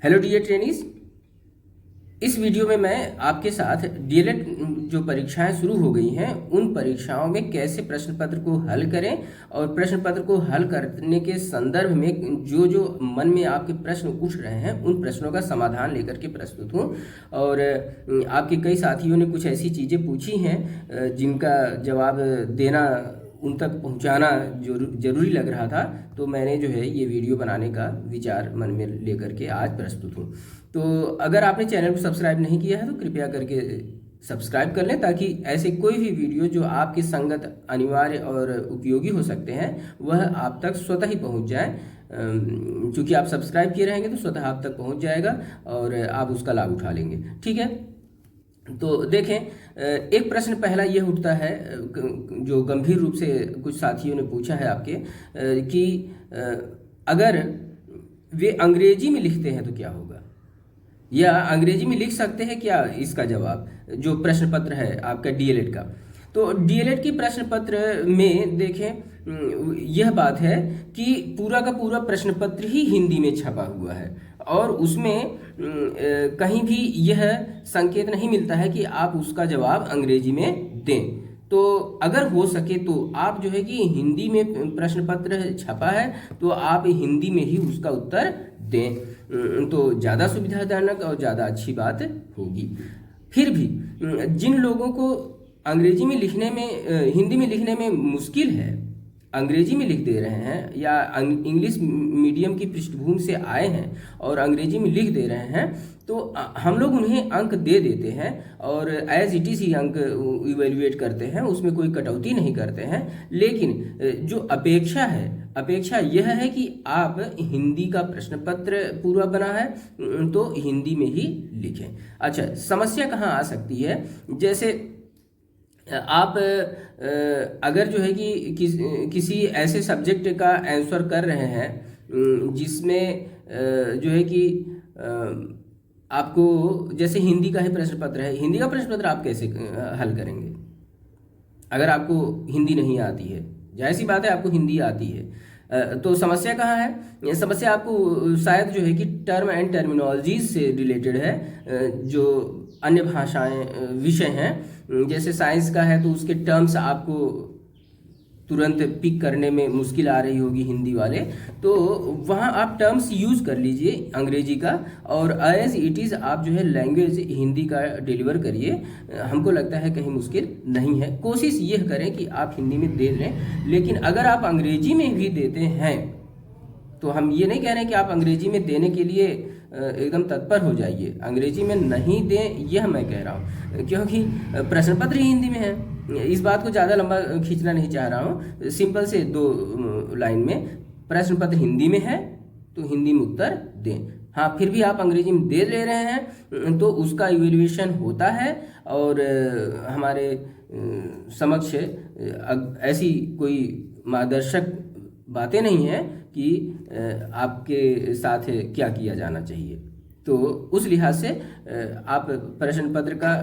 Hello dear trainees. इस video में मैं आपके साथ डीएलएड जो परीक्षाएं शुरू हो गई हैं उन परीक्षाओं में कैसे प्रश्न पत्र को हल करें और प्रश्न पत्र को हल करने के संदर्भ में जो जो मन में आपके प्रश्न उठ रहे हैं उन प्रश्नों का समाधान लेकर के प्रस्तुत हूँ। और आपके कई साथियों ने कुछ ऐसी चीज़ें पूछी हैं जिनका जवाब देना उन तक पहुंचाना जो जरूरी लग रहा था, तो मैंने जो है ये वीडियो बनाने का विचार मन में लेकर के आज प्रस्तुत हूँ। तो अगर आपने चैनल को सब्सक्राइब नहीं किया है तो कृपया करके सब्सक्राइब कर लें, ताकि ऐसे कोई भी वीडियो जो आपकी संगत अनिवार्य और उपयोगी हो सकते हैं वह आप तक स्वतः ही पहुंच जाए। क्योंकि आप सब्सक्राइब किए रहेंगे तो स्वतः आप तक पहुंच जाएगा और आप उसका लाभ उठा लेंगे। ठीक है, तो देखें, एक प्रश्न पहला यह उठता है जो गंभीर रूप से कुछ साथियों ने पूछा है आपके कि अगर वे अंग्रेजी में लिखते हैं तो क्या होगा, या अंग्रेजी में लिख सकते हैं क्या। इसका जवाब जो प्रश्न पत्र है आपका डीएलएड का, तो डीएलएड की प्रश्न पत्र में देखें यह बात है कि पूरा का पूरा प्रश्न पत्र ही हिंदी में छपा हुआ है और उसमें कहीं भी यह संकेत नहीं मिलता है कि आप उसका जवाब अंग्रेजी में दें। तो अगर हो सके तो आप जो है कि हिंदी में प्रश्न पत्र छपा है तो आप हिंदी में ही उसका उत्तर दें, तो ज़्यादा सुविधाजनक और ज़्यादा अच्छी बात होगी। फिर भी जिन लोगों को अंग्रेजी में लिखने में हिंदी में लिखने में मुश्किल है, अंग्रेजी में लिख दे रहे हैं या इंग्लिश मीडियम की पृष्ठभूमि से आए हैं और अंग्रेजी में लिख दे रहे हैं, तो हम लोग उन्हें अंक दे देते हैं और एज इट इज़ ही अंक इवेल्युएट करते हैं, उसमें कोई कटौती नहीं करते हैं। लेकिन जो अपेक्षा यह है कि आप हिंदी का प्रश्न पत्र पूरा बना है तो हिंदी में ही लिखें। अच्छा, समस्या कहाँ आ सकती है, जैसे आप अगर जो है कि किसी ऐसे सब्जेक्ट का आंसर कर रहे हैं जिसमें जो है कि आपको, जैसे हिंदी का ही प्रश्न पत्र है, हिंदी का प्रश्न पत्र आप कैसे हल करेंगे अगर आपको हिंदी नहीं आती है। जाहिर सी बात है आपको हिंदी आती है, तो समस्या कहाँ है। समस्या आपको शायद जो है कि टर्म एंड टर्मिनोलॉजीज से रिलेटेड है, जो अन्य भाषाएं विषय हैं, जैसे साइंस का है तो उसके टर्म्स आपको तुरंत पिक करने में मुश्किल आ रही होगी हिंदी वाले, तो वहाँ आप टर्म्स यूज़ कर लीजिए अंग्रेजी का और एज इट इज़ आप जो है लैंग्वेज हिंदी का डिलीवर करिए। हमको लगता है कहीं मुश्किल नहीं है। कोशिश यह करें कि आप हिंदी में दे लें, लेकिन अगर आप अंग्रेजी में भी देते हैं तो हम ये नहीं कह रहे हैं कि आप अंग्रेजी में देने के लिए एकदम तत्पर हो जाइए। अंग्रेजी में नहीं दें यह मैं कह रहा हूँ, क्योंकि प्रश्न पत्र ही हिंदी में है। इस बात को ज़्यादा लंबा खींचना नहीं चाह रहा हूँ। सिंपल से 2 लाइन में प्रश्न पत्र हिंदी में है तो हिंदी में उत्तर दें। हाँ, फिर भी आप अंग्रेजी में दे ले रहे हैं तो उसका इवेल्युएशन होता है और हमारे समक्ष ऐसी कोई मार्गदर्शक बातें नहीं हैं कि आपके साथ क्या किया जाना चाहिए। तो उस लिहाज से आप प्रश्न पत्र का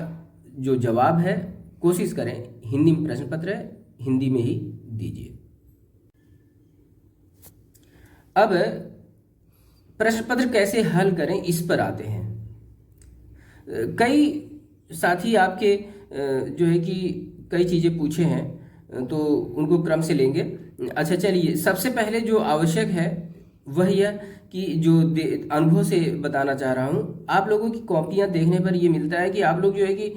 जो जवाब है कोशिश करें हिंदी में, प्रश्न पत्र हिंदी में ही दीजिए। अब प्रश्न पत्र कैसे हल करें इस पर आते हैं। कई साथी आपके जो है कि कई चीज़ें पूछे हैं तो उनको क्रम से लेंगे। अच्छा चलिए, सबसे पहले जो आवश्यक है वह यह कि जो अनुभव से बताना चाह रहा हूँ, आप लोगों की कॉपियाँ देखने पर ये मिलता है कि आप लोग जो है कि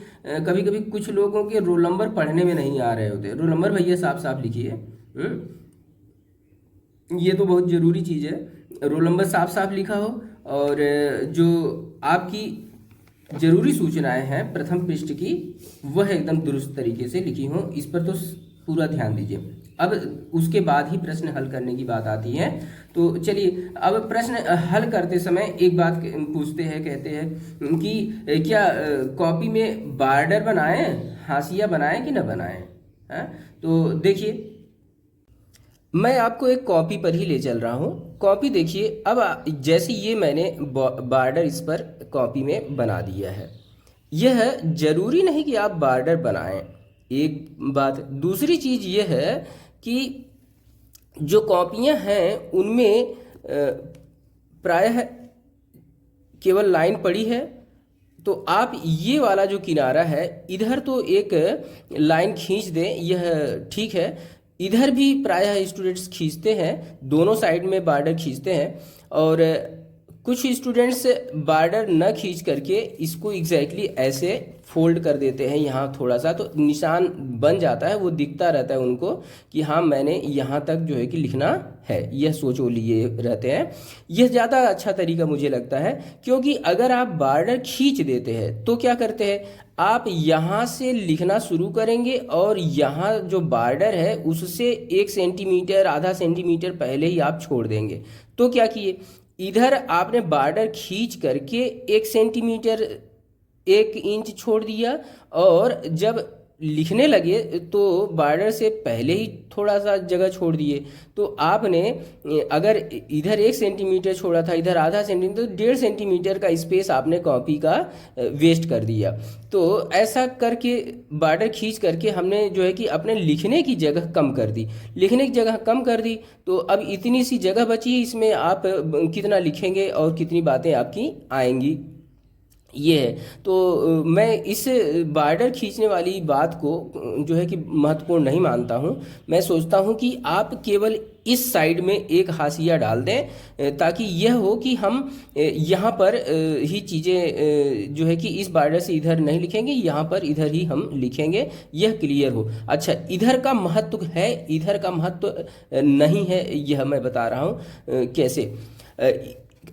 कभी कभी कुछ लोगों के रोल नंबर पढ़ने में नहीं आ रहे होते। रोल नंबर भैया साफ साफ लिखिए, ये तो बहुत ज़रूरी चीज़ है। रोल नंबर साफ साफ लिखा हो और जो आपकी ज़रूरी सूचनाएं हैं प्रथम पृष्ठ की वह एकदम दुरुस्त तरीके से लिखी हो, इस पर तो पूरा ध्यान दीजिए। अब उसके बाद ही प्रश्न हल करने की बात आती है। तो चलिए, अब प्रश्न हल करते समय एक बात पूछते हैं, कहते हैं कि क्या कॉपी में बॉर्डर बनाएं, हाशिया बनाएं कि न बनाएं। तो देखिए, मैं आपको एक कॉपी पर ही ले चल रहा हूँ। कॉपी देखिए, अब जैसे ये मैंने बॉर्डर इस पर कॉपी में बना दिया है। यह जरूरी नहीं कि आप बॉर्डर बनाएं, एक बात। दूसरी चीज़ यह है कि जो कॉपियां हैं उनमें प्रायः केवल लाइन पड़ी है तो आप ये वाला जो किनारा है इधर तो एक लाइन खींच दें, यह ठीक है। इधर भी प्रायः स्टूडेंट्स खींचते हैं, दोनों साइड में बॉर्डर खींचते हैं। और कुछ स्टूडेंट्स बॉर्डर न खींच करके इसको एग्जैक्टली ऐसे फोल्ड कर देते हैं, यहाँ थोड़ा सा तो निशान बन जाता है, वो दिखता रहता है उनको कि हाँ मैंने यहाँ तक जो है कि लिखना है, यह सोच वो लिए रहते हैं। यह ज़्यादा अच्छा तरीका मुझे लगता है, क्योंकि अगर आप बॉर्डर खींच देते हैं तो क्या करते हैं, आप यहाँ से लिखना शुरू करेंगे और यहाँ जो बॉर्डर है उससे 1 सेंटीमीटर आधा सेंटीमीटर पहले ही आप छोड़ देंगे। तो क्या किए, इधर आपने बॉर्डर खींच करके 1 सेंटीमीटर 1 इंच छोड़ दिया, और जब लिखने लगे तो बॉर्डर से पहले ही थोड़ा सा जगह छोड़ दिए। तो आपने अगर इधर 1 सेंटीमीटर छोड़ा था, इधर आधा सेंटीमीटर, तो 1.5 सेंटीमीटर का स्पेस आपने कॉपी का वेस्ट कर दिया। तो ऐसा करके बॉर्डर खींच करके हमने जो है कि अपने लिखने की जगह कम कर दी, लिखने की जगह कम कर दी। तो अब इतनी सी जगह बची है, इसमें आप कितना लिखेंगे और कितनी बातें आपकी आएंगी, ये है। तो मैं इस बॉर्डर खींचने वाली बात को जो है कि महत्वपूर्ण नहीं मानता हूँ। मैं सोचता हूँ कि आप केवल इस साइड में एक हाशिया डाल दें, ताकि यह हो कि हम यहाँ पर ही चीज़ें जो है कि इस बॉर्डर से इधर नहीं लिखेंगे, यहाँ पर इधर ही हम लिखेंगे, यह क्लियर हो। अच्छा, इधर का महत्व है, इधर का महत्व नहीं है, यह मैं बता रहा हूँ कैसे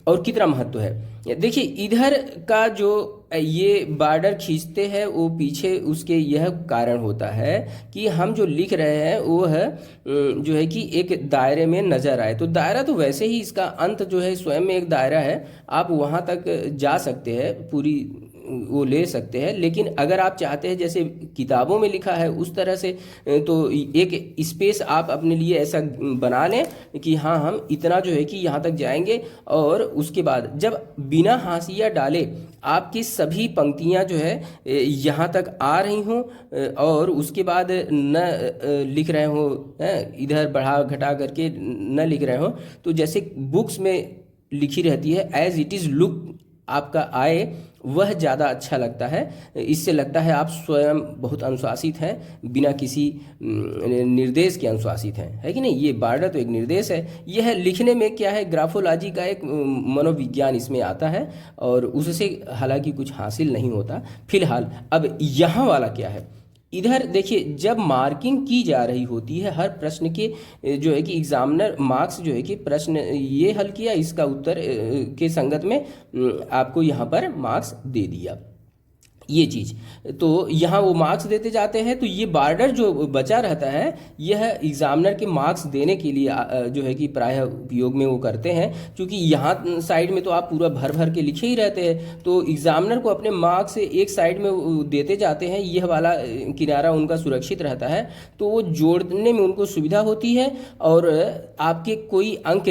और कितना महत्व है। देखिए, इधर का जो ये बॉर्डर खींचते हैं वो पीछे उसके यह कारण होता है कि हम जो लिख रहे हैं वो है जो है कि एक दायरे में नज़र आए। तो दायरा तो वैसे ही इसका अंत जो है स्वयं में एक दायरा है, आप वहाँ तक जा सकते हैं, पूरी वो ले सकते हैं। लेकिन अगर आप चाहते हैं जैसे किताबों में लिखा है उस तरह से, तो एक स्पेस आप अपने लिए ऐसा बना लें कि हाँ हम इतना जो है कि यहाँ तक जाएंगे, और उसके बाद जब बिना हाशिया डाले आपकी सभी पंक्तियाँ जो है यहाँ तक आ रही हों, और उसके बाद न लिख रहे हो इधर बढ़ा घटा करके न लिख रहे हो, तो जैसे बुक्स में लिखी रहती है एज इट इज़ लुक आपका आए, वह ज़्यादा अच्छा लगता है। इससे लगता है आप स्वयं बहुत अनुशासित हैं, बिना किसी निर्देश के अनुशासित हैं, है कि नहीं। ये बॉर्डर तो एक निर्देश है। यह लिखने में क्या है, ग्राफोलॉजी का एक मनोविज्ञान इसमें आता है, और उससे हालांकि कुछ हासिल नहीं होता। फिलहाल अब यहाँ वाला क्या है, इधर देखिए, जब मार्किंग की जा रही होती है हर प्रश्न के जो है कि एग्जामिनर मार्क्स जो है कि प्रश्न ये हल किया, इसका उत्तर के संगत में आपको यहाँ पर मार्क्स दे दिया, ये चीज़। तो यहाँ वो मार्क्स देते जाते हैं। तो ये बॉर्डर जो बचा रहता है यह एग्जामिनर के मार्क्स देने के लिए जो है कि प्रायः उपयोग में वो करते हैं, क्योंकि यहाँ साइड में तो आप पूरा भर भर के लिखे ही रहते हैं, तो एग्जामिनर को अपने मार्क्स एक साइड में देते जाते हैं, यह वाला किनारा उनका सुरक्षित रहता है, तो वो जोड़ने में उनको सुविधा होती है। और आपके कोई अंक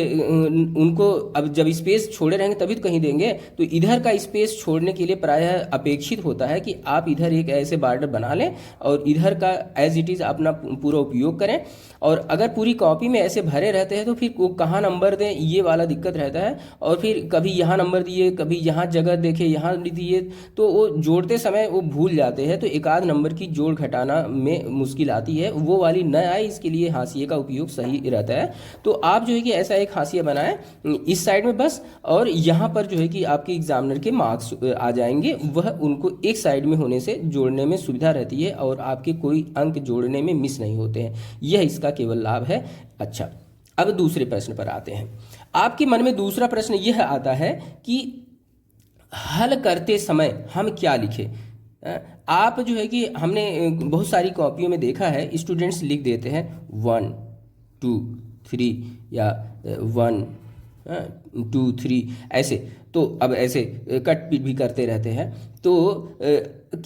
उनको अब जब स्पेस छोड़े रहेंगे तभी तो कहीं देंगे, तो इधर का स्पेस छोड़ने के लिए प्रायः अपेक्षित होता है कि आप इधर एक ऐसे बॉर्डर बना लें और इधर का एज इट इज़ अपना पूरा उपयोग करें। और अगर पूरी कॉपी में ऐसे भरे रहते हैं तो फिर वो कहाँ नंबर दें, ये वाला दिक्कत रहता है। और फिर कभी यहाँ नंबर दिए, कभी यहाँ जगह देखे, यहाँ दिए, तो वो जोड़ते समय वो भूल जाते हैं, तो एक आध नंबर की जोड़ घटाना में मुश्किल आती है, वो वाली न आए इसके लिए हाशिए का उपयोग सही रहता है। तो आप जो है कि ऐसा एक हाशिया बनाएं इस साइड में बस, और यहाँ पर जो है कि आपके एग्जामिनर के मार्क्स आ जाएंगे, वह उनको एक साइड में होने से जोड़ने में सुविधा रहती है और आपके कोई अंक जोड़ने में मिस नहीं होते हैं, यह इसका केवल लाभ है। अच्छा, अब दूसरे प्रश्न पर आते हैं। आपके मन में दूसरा प्रश्न यह आता है कि हल करते समय हम क्या लिखें। आप जो है कि हमने बहुत सारी कॉपियों में देखा है, स्टूडेंट्स लिख देते हैं 1 2 3 या 1 2 3 ऐसे, तो अब ऐसे कट पीट भी करते रहते हैं। तो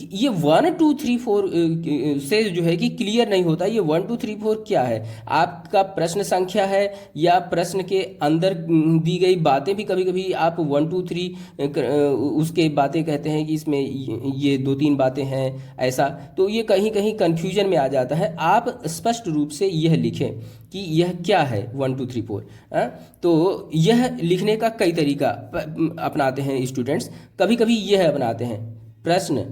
ये 1 2 3 4 से जो है कि क्लियर नहीं होता, ये 1 2 3 4 क्या है, आपका प्रश्न संख्या है या प्रश्न के अंदर दी गई बातें भी कभी कभी आप 1 2 3 उसके बातें कहते हैं कि इसमें ये 2-3 बातें हैं ऐसा, तो ये कहीं कहीं कन्फ्यूजन में आ जाता है। आप स्पष्ट रूप से यह लिखें कि यह क्या है 1 2 3 4। तो यह लिख लिखने का कई तरीका अपनाते हैं स्टूडेंट्स। कभी कभी यह अपनाते हैं, प्रश्न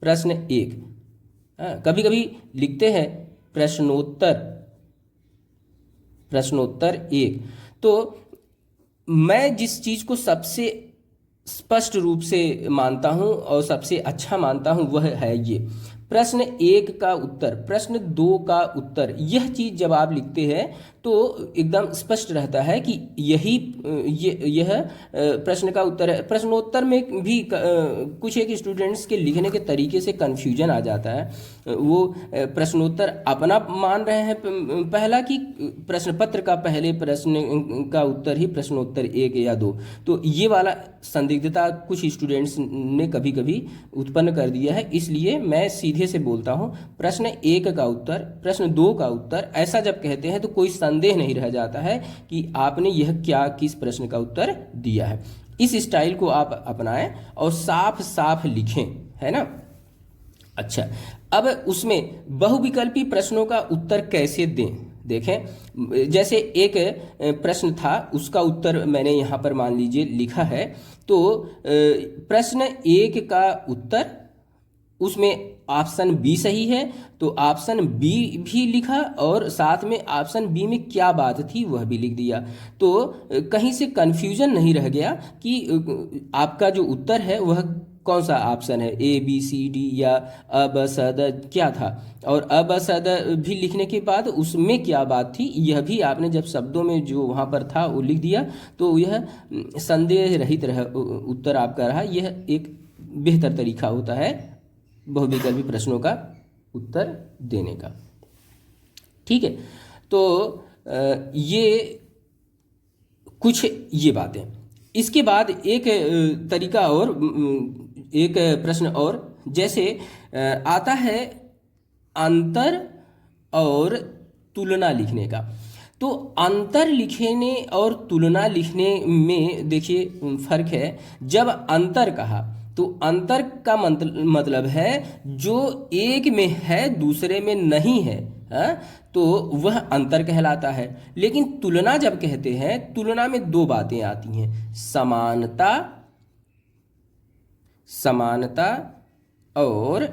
प्रश्न एक, कभी कभी लिखते हैं प्रश्नोत्तर प्रश्नोत्तर एक। तो मैं जिस चीज़ को सबसे स्पष्ट रूप से मानता हूं और सबसे अच्छा मानता हूं वह है ये प्रश्न एक का उत्तर, प्रश्न दो का उत्तर। यह चीज़ जब आप लिखते हैं तो एकदम स्पष्ट रहता है कि यह प्रश्न का उत्तर है। प्रश्नोत्तर में भी कुछ एक स्टूडेंट्स के लिखने के तरीके से कन्फ्यूजन आ जाता है। वो प्रश्नोत्तर अपना मान रहे हैं पहला, कि प्रश्न पत्र का पहले प्रश्न का उत्तर ही प्रश्नोत्तर एक या दो। तो ये वाला संदिग्धता कुछ स्टूडेंट्स ने कभी कभी उत्पन्न कर दिया है। इसलिए मैं सीधे से बोलता हूँ, प्रश्न एक का उत्तर, प्रश्न दो का उत्तर, ऐसा जब कहते हैं तो कोई संदेह नहीं रह जाता है कि आपने यह क्या किस प्रश्न का उत्तर दिया है। इस स्टाइल को आप अपनाएं और साफ साफ लिखें, है ना। अच्छा, अब उसमें बहुविकल्पी प्रश्नों का उत्तर कैसे दें, देखें। जैसे एक प्रश्न था, उसका उत्तर मैंने यहाँ पर मान लीजिए लिखा है। तो प्रश्न एक का उत्तर, उसमें ऑप्शन बी सही है तो ऑप्शन बी भी लिखा और साथ में ऑप्शन बी में क्या बात थी वह भी लिख दिया। तो कहीं से कन्फ्यूजन नहीं रह गया कि आपका जो उत्तर है वह कौन सा ऑप्शन है, ए बी सी डी या अ ब स द क्या था। और अ ब स द भी लिखने के बाद उसमें क्या बात थी यह भी आपने जब शब्दों में जो वहाँ पर था वो लिख दिया, तो यह संदेह रहित उत्तर आपका रहा। यह एक बेहतर तरीका होता है बहुविकल्पी प्रश्नों का उत्तर देने का। ठीक है, तो ये कुछ ये बातें। इसके बाद एक तरीका और एक प्रश्न और, जैसे आता है अंतर और तुलना लिखने का। तो अंतर लिखने और तुलना लिखने में देखिए फर्क है। जब अंतर कहा तो अंतर का मतलब है जो एक में है दूसरे में नहीं है, तो वह अंतर कहलाता है। लेकिन तुलना जब कहते हैं, तुलना में दो बातें आती हैं, समानता समानता और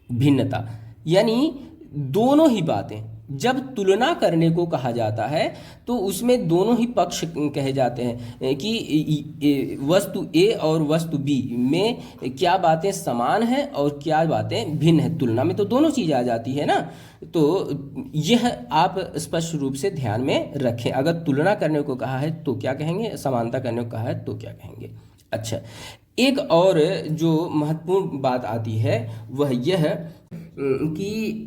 भिन्नता। यानी दोनों ही बातें जब तुलना करने को कहा जाता है तो उसमें दोनों ही पक्ष कहे जाते हैं कि वस्तु ए और वस्तु बी में क्या बातें समान हैं और क्या बातें भिन्न हैं। तुलना में तो दोनों चीज़ आ जाती है ना। तो यह आप स्पष्ट रूप से ध्यान में रखें। अगर तुलना करने को कहा है तो क्या कहेंगे, समानता करने को कहा है तो क्या कहेंगे। अच्छा, एक और जो महत्वपूर्ण बात आती है वह यह कि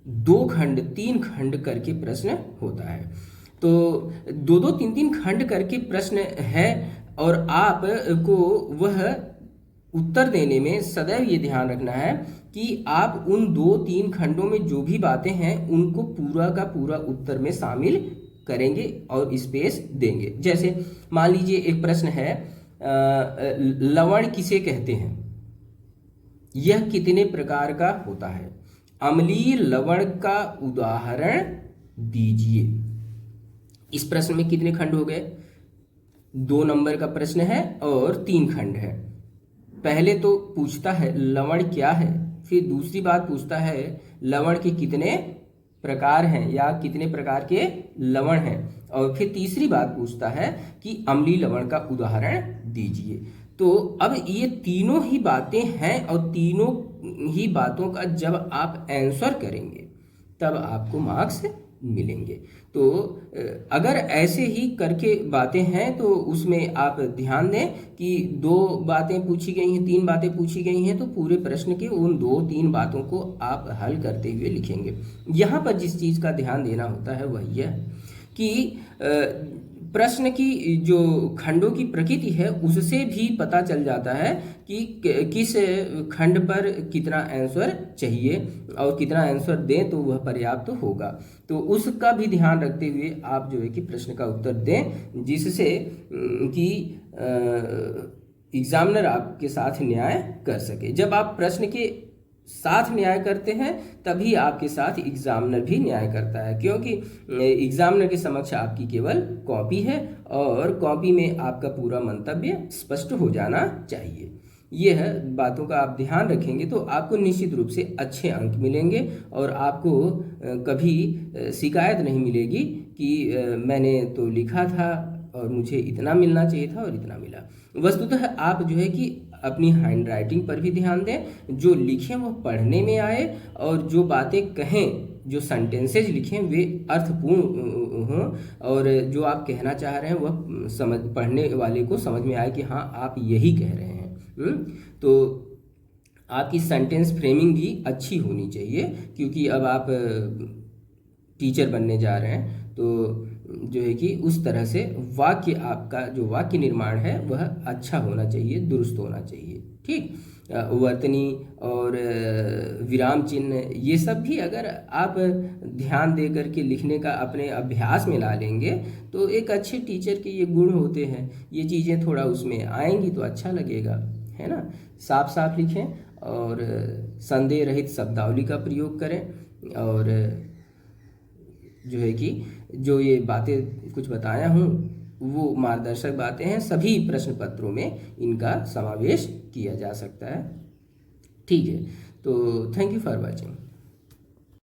दो खंड तीन खंड करके प्रश्न होता है। तो दो दो तीन तीन खंड करके प्रश्न है और आप को वह उत्तर देने में सदैव ये ध्यान रखना है कि आप उन दो तीन खंडों में जो भी बातें हैं उनको पूरा का पूरा उत्तर में शामिल करेंगे और स्पेस देंगे। जैसे मान लीजिए एक प्रश्न है, लवण किसे कहते हैं, यह कितने प्रकार का होता है, अम्लीय लवण का उदाहरण दीजिए। इस प्रश्न में कितने खंड हो गए, 2 नंबर का प्रश्न है और 3 खंड है। पहले तो पूछता है लवण क्या है, फिर दूसरी बात पूछता है लवण के कितने प्रकार हैं या कितने प्रकार के लवण हैं, और फिर तीसरी बात पूछता है कि अम्लीय लवण का उदाहरण दीजिए। तो अब ये तीनों ही बातें हैं और तीनों ही बातों का जब आप आंसर करेंगे तब आपको मार्क्स मिलेंगे। तो अगर ऐसे ही करके बातें हैं तो उसमें आप ध्यान दें कि 2 बातें पूछी गई हैं, 3 बातें पूछी गई हैं, तो पूरे प्रश्न के उन 2-3 बातों को आप हल करते हुए लिखेंगे। यहाँ पर जिस चीज़ का ध्यान देना होता है वह यह कि प्रश्न की जो खंडों की प्रकृति है उससे भी पता चल जाता है कि किस खंड पर कितना आंसर चाहिए और कितना आंसर दें तो वह पर्याप्त होगा। तो उसका भी ध्यान रखते हुए आप जो है कि प्रश्न का उत्तर दें, जिससे कि एग्जामिनर आपके साथ न्याय कर सके। जब आप प्रश्न के साथ न्याय करते हैं तभी आपके साथ एग्जामिनर भी न्याय करता है, क्योंकि एग्जामिनर के समक्ष आपकी केवल कॉपी है और कॉपी में आपका पूरा मंतव्य स्पष्ट हो जाना चाहिए। ये है बातों का आप ध्यान रखेंगे तो आपको निश्चित रूप से अच्छे अंक मिलेंगे और आपको कभी शिकायत नहीं मिलेगी कि मैंने तो लिखा था और मुझे इतना मिलना चाहिए था और इतना मिला। वस्तुतः आप जो है कि अपनी हैंड राइटिंग पर भी ध्यान दें, जो लिखें वो पढ़ने में आए और जो बातें कहें, जो सेंटेंसेज लिखें वे अर्थपूर्ण हों और जो आप कहना चाह रहे हैं वह समझ पढ़ने वाले को समझ में आए कि हाँ आप यही कह रहे हैं। तो आपकी सेंटेंस फ्रेमिंग भी अच्छी होनी चाहिए, क्योंकि अब आप टीचर बनने जा रहे हैं तो जो है कि उस तरह से वाक्य, आपका जो वाक्य निर्माण है वह अच्छा होना चाहिए, दुरुस्त होना चाहिए। ठीक, वर्तनी और विराम चिन्ह ये सब भी अगर आप ध्यान दे करके लिखने का अपने अभ्यास में ला लेंगे तो एक अच्छे टीचर के ये गुण होते हैं, ये चीज़ें थोड़ा उसमें आएंगी तो अच्छा लगेगा, है ना। साफ साफ लिखें और संदेह रहित शब्दावली का प्रयोग करें और जो है कि जो ये बातें कुछ बताया हूँ वो मार्गदर्शक बातें हैं, सभी प्रश्न पत्रों में इनका समावेश किया जा सकता है। ठीक है, तो थैंक यू फॉर वॉचिंग।